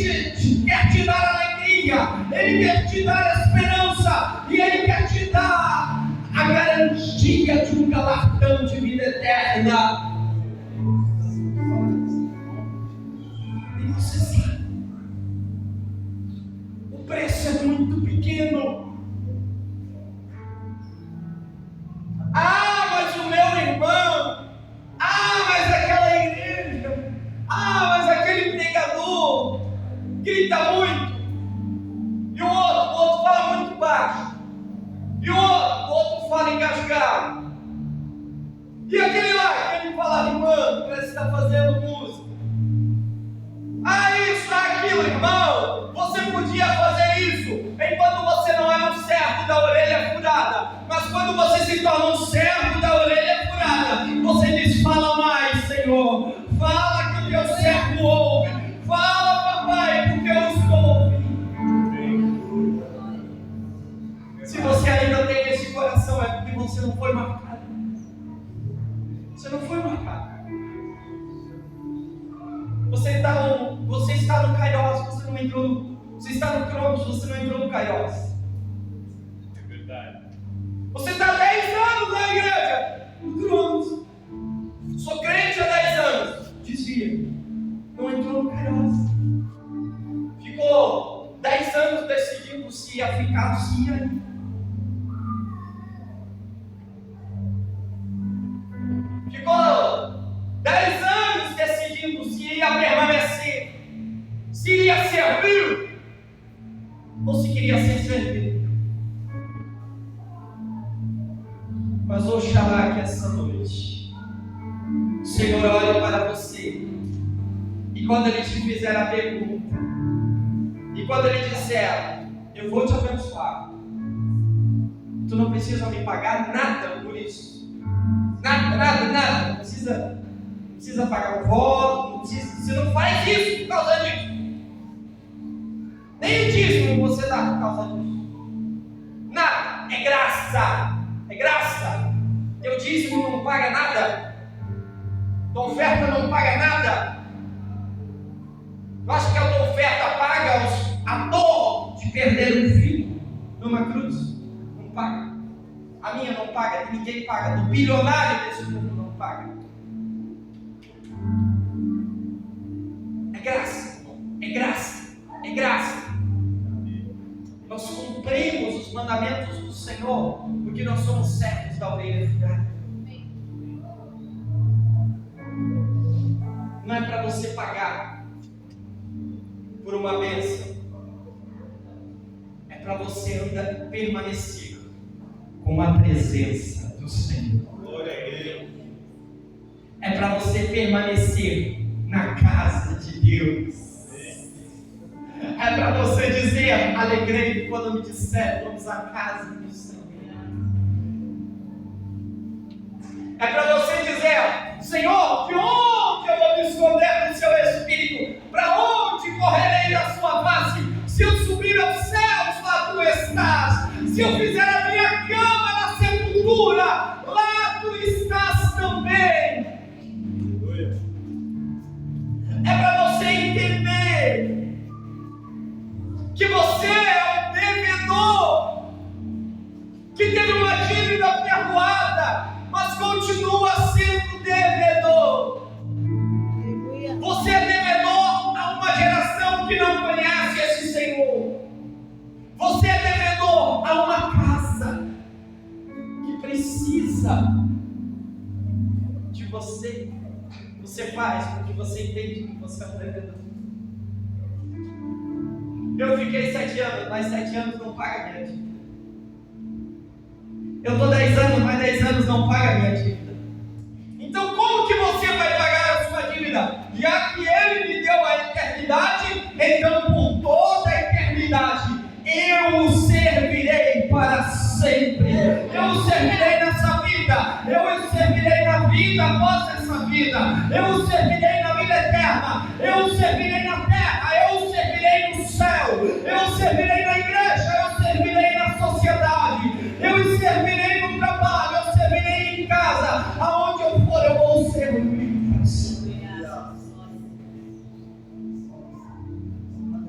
[SPEAKER 1] quer te dar alegria, Ele quer te dar esperança e Ele quer te dar a garantia de um galardão de vida eterna. E você sabe, o preço é muito pequeno. Mas o meu irmão, mas aquela igreja, mas aquele pregador grita muito, e o outro fala muito baixo, e o outro fala engasgado, e aquele lá que ele fala rimando, parece que está fazendo música. Isso, aquilo, irmão, você podia fazer isso enquanto você não é um servo da orelha furada, mas quando você se torna um servo da orelha furada, você diz: fala mais, Senhor, fala que o teu servo ouve, fala, papai, porque eu estou ouvindo. Se você ainda tem esse coração, é porque você não foi marcado. Você não foi marcado. Você está no Kairos, você não entrou no... Você está no Cronos, você não entrou no Kairos.
[SPEAKER 2] É verdade.
[SPEAKER 1] Você está há 10 anos na igreja, no Cronos. Sou crente há 10 anos. Mas oxalá que essa noite o Senhor olhe para você e quando Ele te fizer a pergunta, e quando Ele disser, eu vou te abençoar, tu não precisa me pagar nada por isso. Nada. Não precisa pagar o voto, você não faz isso por causa disso. Nem o dízimo você dá por causa disso. Nada, é graça. Teu dízimo não paga nada. Tua oferta não paga nada. Tu acha que a tua oferta paga a dor de perder um filho numa cruz? Não paga. A minha não paga, ninguém paga. Do bilionário desse mundo não paga. É graça. Nós cumprimos os mandamentos do Senhor porque nós somos servos da orelha furada. Não é para você pagar por uma bênção, é para você permanecer com a presença do Senhor. É para você permanecer na casa de Deus. É para você dizer, alegrei quando me disser, vamos à casa do Senhor. É para você dizer, Senhor, de onde eu vou me esconder do seu Espírito? Para onde correrei da sua face? Se eu subir aos céus, lá tu estás. Se eu fizer a minha cama na sepultura, lá tu estás também. É para você entender que você é um devedor, que teve uma dívida perdoada, mas continua sendo devedor. Você é devedor a uma geração que não conhece esse Senhor. Você é devedor a uma casa que precisa de você. Você faz porque você entende que você é um devedor. Eu fiquei 7 anos, mas 7 anos não paga minha dívida. Eu estou 10 anos, mas 10 anos não paga minha dívida. Então como que você vai pagar a sua dívida? Já que Ele me deu a eternidade, então por toda a eternidade eu o servirei para sempre. Eu o servirei nessa vida, eu o servirei na vida após essa vida, eu o servirei na vida eterna, eu o servirei na terra, eu o servirei no céu, eu o servirei na igreja, eu o servirei na sociedade, eu o servirei no trabalho, eu o servirei em casa, aonde eu for eu vou servir.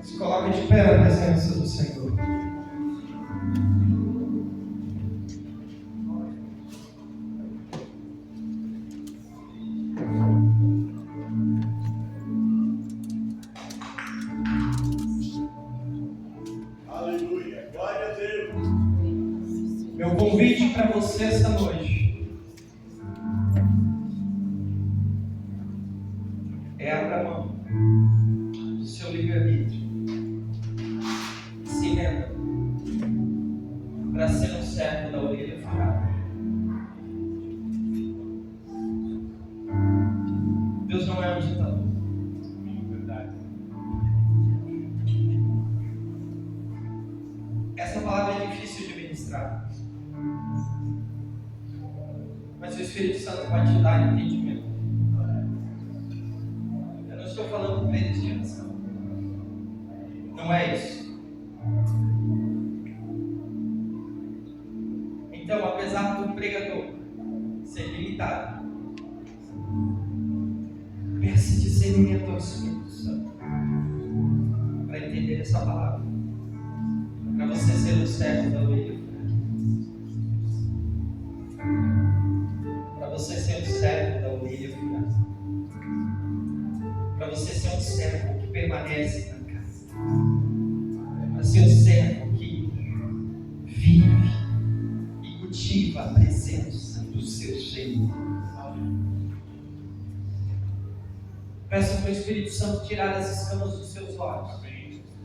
[SPEAKER 1] Se coloque de pé na presença do Senhor.
[SPEAKER 2] Aleluia, glória a Deus.
[SPEAKER 1] Meu convite para você esta noite é abra mão do seu livre-arbítrio. Se renda para ser um servo da orelha furada. Deus não é um ditador.
[SPEAKER 2] Verdade.
[SPEAKER 1] Essa palavra é difícil de ministrar, mas o Espírito Santo vai te dar entendimento. Eu não estou falando de predestinação, não é isso. Então, apesar do pregador ser limitado, peça discernimento ao Espírito Santo para entender essa palavra, para você ser um servo da orelha, para você ser um servo da orelha furada, para você ser um servo que permanece na casa, para ser um servo que vive e cultiva a presença do seu Senhor. Peça para o Espírito Santo tirar as escamas dos seus olhos.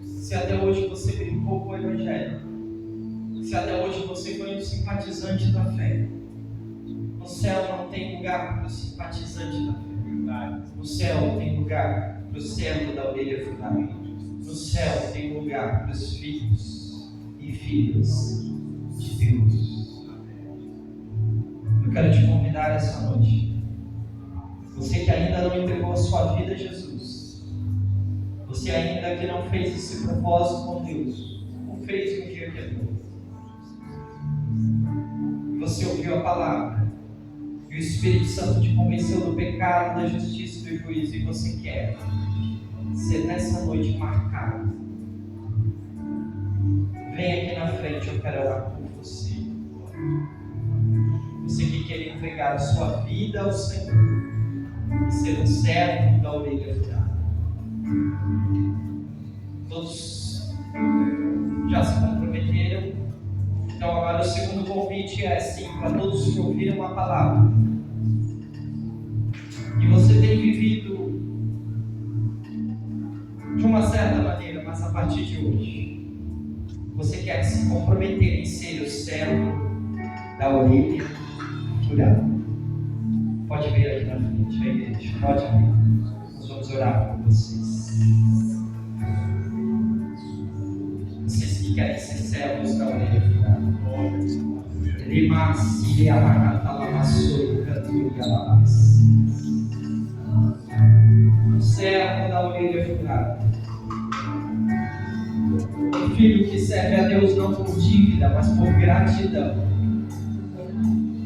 [SPEAKER 1] Se até hoje você brincou com o Evangelho, se até hoje você foi um simpatizante da fé, No céu não tem lugar para o simpatizante da fé.
[SPEAKER 2] Verdade.
[SPEAKER 1] No céu tem lugar para o servo da orelha furada. No céu tem lugar para os filhos e filhas de Deus. Eu quero te convidar essa noite. Você que ainda não entregou a sua vida a Jesus. Você ainda que não fez esse propósito com Deus. Ou fez um dia que é novo. Você ouviu a palavra. E o Espírito Santo te convenceu do pecado, da justiça e do juízo. E você quer ser nessa noite marcado. Vem aqui na frente, eu quero orar por você. Você que quer entregar a sua vida ao Senhor e ser um servo da orelha furada. Todos já se comprometeram. Então agora o segundo convite é assim, para todos que ouviram uma palavra. E você tem vivido de uma certa maneira, mas a partir de hoje, você quer se comprometer em ser o servo da orelha furada. Pode vir aqui na frente, a igreja, pode vir. Nós vamos orar por vocês. Vocês que querem ser servos da orelha furada. Rimasi amarratalamasoi cantuialabas. Servo da orelha furada. Um filho que serve a Deus não por dívida, mas por gratidão.